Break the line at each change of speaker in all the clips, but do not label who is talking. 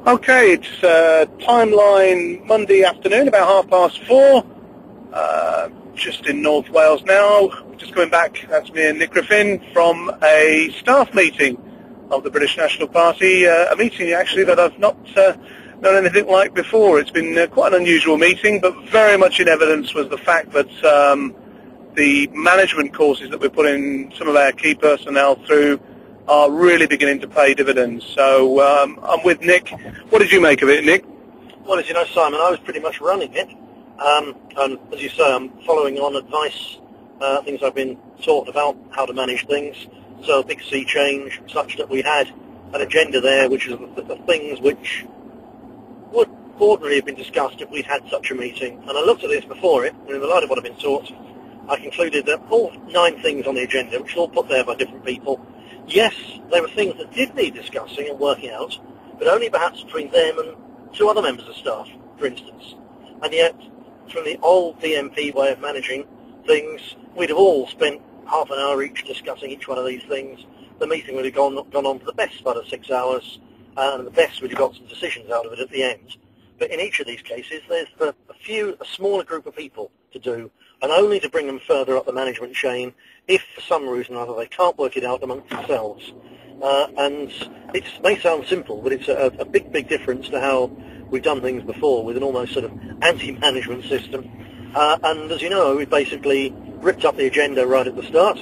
Okay, it's timeline Monday afternoon, about 4:30. Just in North Wales now. Just coming back, that's me and Nick Griffin, from a staff meeting of the British National Party. A meeting, actually, that I've not known anything like before. It's been quite an unusual meeting, but very much in evidence was the fact that the management courses that we're putting some of our key personnel through are really beginning to pay dividends. So I'm with Nick. What did you make of it, Nick?
Well, as you know, Simon, I was pretty much running it. And as you say, I'm following on advice, things I've been taught about how to manage things. So a big sea change, such that we had an agenda there, which is the things which would ordinarily have been discussed if we'd had such a meeting. And I looked at this before it, and in the light of what I've been taught, I concluded that all 9 things on the agenda, which were all put there by different people, yes, they were things that did need discussing and working out, but only perhaps between them and 2 other members of staff, for instance. And yet, from the old BNP way of managing things, we'd have all spent half an hour each discussing each one of these things. The meeting would have gone on for the best part of 6 hours, and the best would have got some decisions out of it at the end. But in each of these cases, there's a smaller group of people to do, and only to bring them further up the management chain if, for some reason or other, they can't work it out amongst themselves. And it may sound simple, but it's a big, big difference to how we've done things before with an almost sort of anti-management system. And as you know, we basically ripped up the agenda right at the start.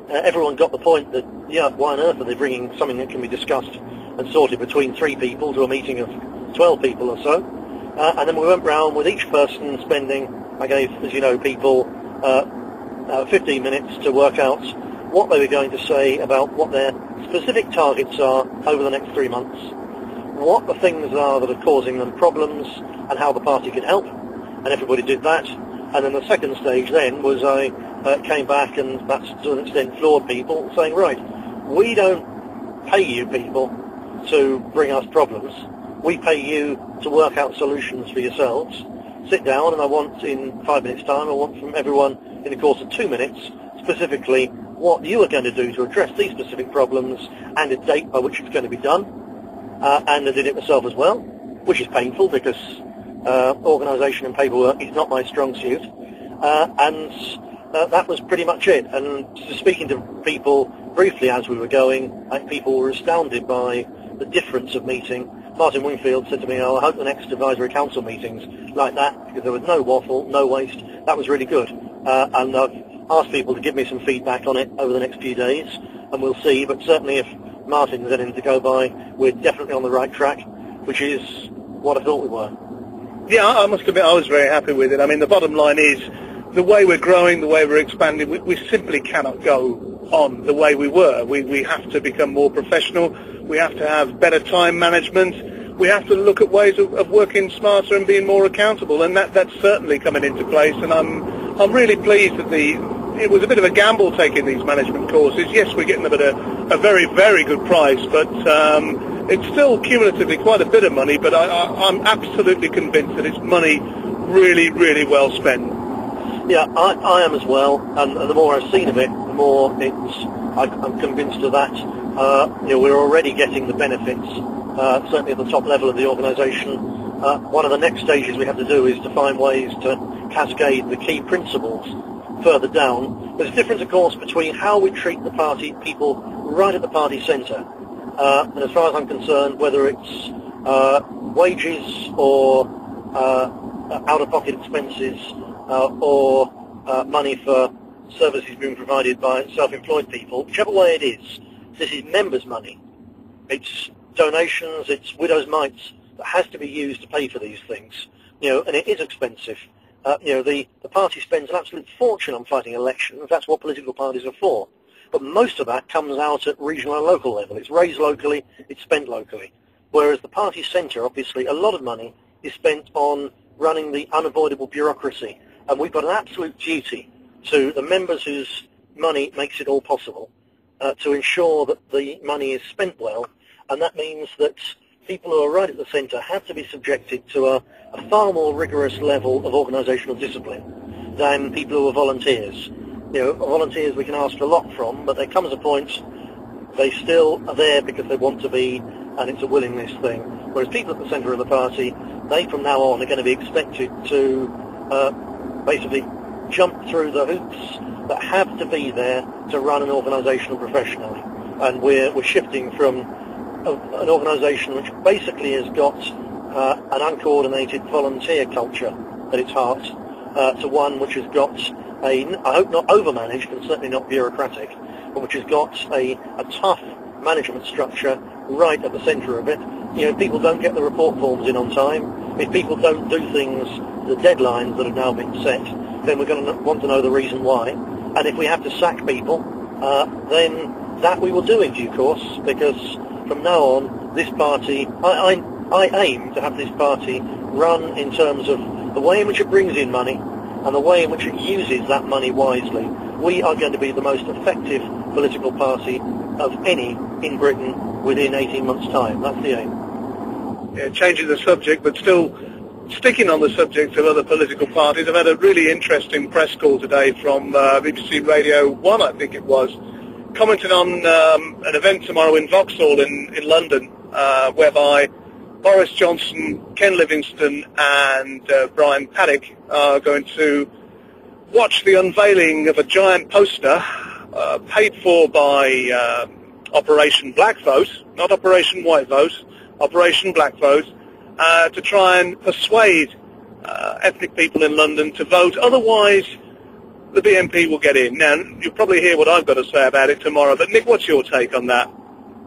Everyone got the point that, yeah, why on earth are they bringing something that can be discussed and sorted between 3 people to a meeting of 12 people or so? And then we went round with each person spending, I gave, as you know, people 15 minutes to work out what they were going to say about what their specific targets are over the next 3 months, what the things are that are causing them problems, and how the party can help. And everybody did that. And then the second stage then was I came back and that's to an extent floored people, saying, right, we don't pay you people to bring us problems. We pay you to work out solutions for yourselves. Sit down, and I want, in 5 minutes' time, I want from everyone, in the course of 2 minutes, specifically what you are going to do to address these specific problems and a date by which it's going to be done. And I did it myself as well, which is painful because organisation and paperwork is not my strong suit. And that was pretty much it. And speaking to people briefly as we were going, people were astounded by the difference of meeting. Martin Wingfield said to me, oh, I hope the next advisory council meeting's like that, because there was no waffle, no waste. That was really good. And I've asked people to give me some feedback on it over the next few days, and we'll see. But certainly if Martin's anything to go by, we're definitely on the right track, which is what I thought we were.
Yeah, I must admit I was very happy with it. I mean, the bottom line is, the way we're growing, the way we're expanding, we simply cannot go on the way we were. We have to become more professional. We have to have better time management. We have to look at ways of working smarter and being more accountable, and that's certainly coming into place. And I'm really pleased that it was a bit of a gamble taking these management courses. Yes, we're getting them at a very, very good price, but it's still cumulatively quite a bit of money. But I'm absolutely convinced that it's money really, really well spent.
Yeah, I am as well, and the more I've seen of it, the more I'm convinced of that. We're already getting the benefits, certainly at the top level of the organisation. One of the next stages we have to do is to find ways to cascade the key principles further down. There's a difference, of course, between how we treat the party people right at the party centre. And as far as I'm concerned, whether it's wages or out-of-pocket expenses or money for services being provided by self-employed people, whichever way it is, this is members' money. It's donations, it's widows' mites that has to be used to pay for these things. And it is expensive. The party spends an absolute fortune on fighting elections. That's what political parties are for. But most of that comes out at regional and local level. It's raised locally, it's spent locally. Whereas the party centre, obviously, a lot of money is spent on running the unavoidable bureaucracy. And we've got an absolute duty to the members whose money makes it all possible to ensure that the money is spent well. And that means that people who are right at the centre have to be subjected to a far more rigorous level of organisational discipline than people who are volunteers. Volunteers we can ask a lot from, but there comes a point They still are there because they want to be, and it's a willingness thing. Whereas people at the centre of the party, they from now on are going to be expected to basically jump through the hoops that have to be there to run an organisation professionally. And we're shifting from an organisation which basically has got an uncoordinated volunteer culture at its heart to one which has got I hope not overmanaged and certainly not bureaucratic, but which has got a tough management structure right at the centre of it. You know, people don't get the report forms in on time. If people don't do things, the deadlines that have now been set, then we're going to want to know the reason why. And if we have to sack people, then that we will do in due course, because from now on, this party, I aim to have this party run in terms of the way in which it brings in money and the way in which it uses that money wisely. We are going to be the most effective political party of any in Britain within 18 months' time. That's the aim.
Yeah, changing the subject, but still sticking on the subject of other political parties. I've had a really interesting press call today from BBC Radio 1, I think it was, commenting on an event tomorrow in Vauxhall in London, whereby Boris Johnson, Ken Livingstone and Brian Paddock are going to watch the unveiling of a giant poster paid for by Operation Black Vote, not Operation White Vote, Operation Black Vote, to try and persuade ethnic people in London to vote. Otherwise, the BNP will get in. Now, you'll probably hear what I've got to say about it tomorrow, but Nick, what's your take on that?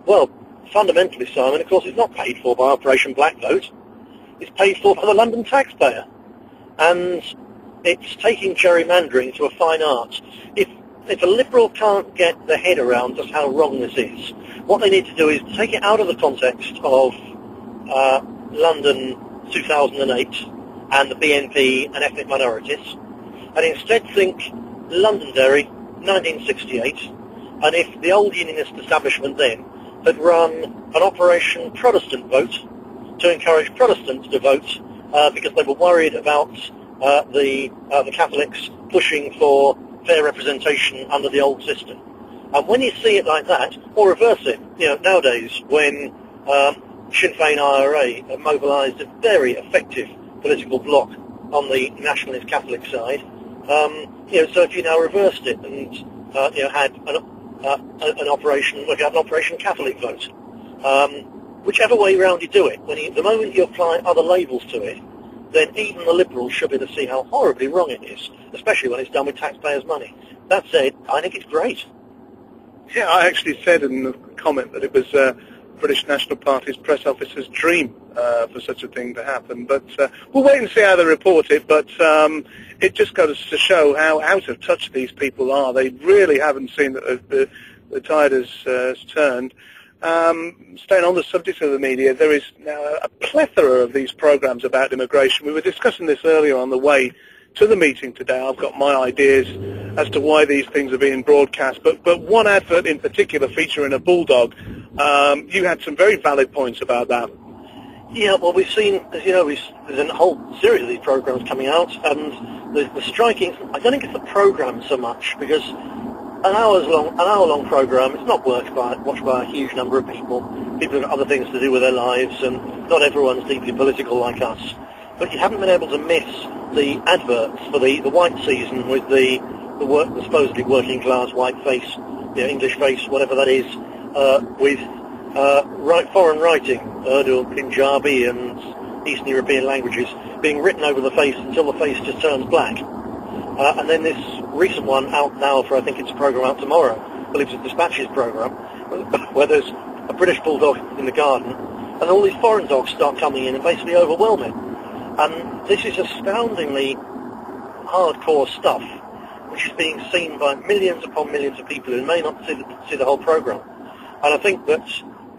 Well, fundamentally, Simon, of course, it's not paid for by Operation Black Vote. It's paid for by the London taxpayer. And it's taking gerrymandering to a fine art. If a Liberal can't get their head around just how wrong this is, what they need to do is take it out of the context of London 2008 and the BNP and ethnic minorities, and instead think Londonderry 1968, and if the old unionist establishment then had run an Operation Protestant Vote to encourage Protestants to vote because they were worried about the Catholics pushing for fair representation under the old system. And when you see it like that, or reverse it, you know, nowadays when Sinn Féin IRA have mobilised a very effective political bloc on the nationalist Catholic side, you know, so if you now reversed it and you know, had an operation, like an Operation Catholic Vote, whichever way round you do it, the moment you apply other labels to it, then even the Liberals should be able to see how horribly wrong it is, especially when it's done with taxpayers' money. That said, I think it's great.
Yeah, I actually said in the comment that it was British National Party's press officer's dream for such a thing to happen. But we'll wait and see how they report it. But it just goes to show how out of touch these people are. They really haven't seen that the tide has turned. Staying on the subject of the media, there is now a plethora of these programs about immigration. We were discussing this earlier on the way to the meeting today. I've got my ideas as to why these things are being broadcast, but one advert in particular featuring a bulldog, you had some very valid points about that.
Yeah, well, we've seen, as you know, there's a whole series of these programs coming out, and the striking, I don't think it's the program so much, because an hour-long program, it's not watched by a huge number of people. People have got other things to do with their lives, and not everyone's deeply political like us. But you haven't been able to miss the adverts for the white season with the supposedly working-class white face, you know, English face, whatever that is, with foreign writing, Urdu, Punjabi, and Eastern European languages being written over the face until the face just turns black. And then this recent one out now for, I think it's a program out tomorrow, I believe it's a Dispatches program, where there's a British bulldog in the garden, and all these foreign dogs start coming in and basically overwhelm it. And this is astoundingly hardcore stuff, which is being seen by millions upon millions of people who may not see the whole program. And I think that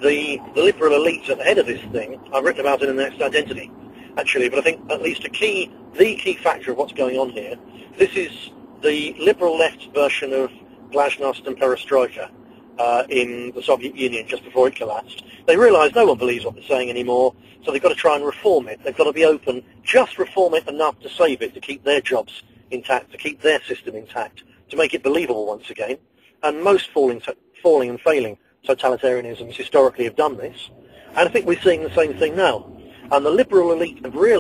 the liberal elites at the head of this thing, I've written about it in the next Identity, actually, but I think at least the key factor of what's going on here, this is the liberal left version of glasnost and perestroika in the Soviet Union just before it collapsed. They realise no one believes what they're saying anymore, so they've got to try and reform it. They've got to be open, just reform it enough to save it, to keep their jobs intact, to keep their system intact, to make it believable once again. And most falling and failing totalitarianisms historically have done this, and I think we're seeing the same thing now. And the liberal elite have realised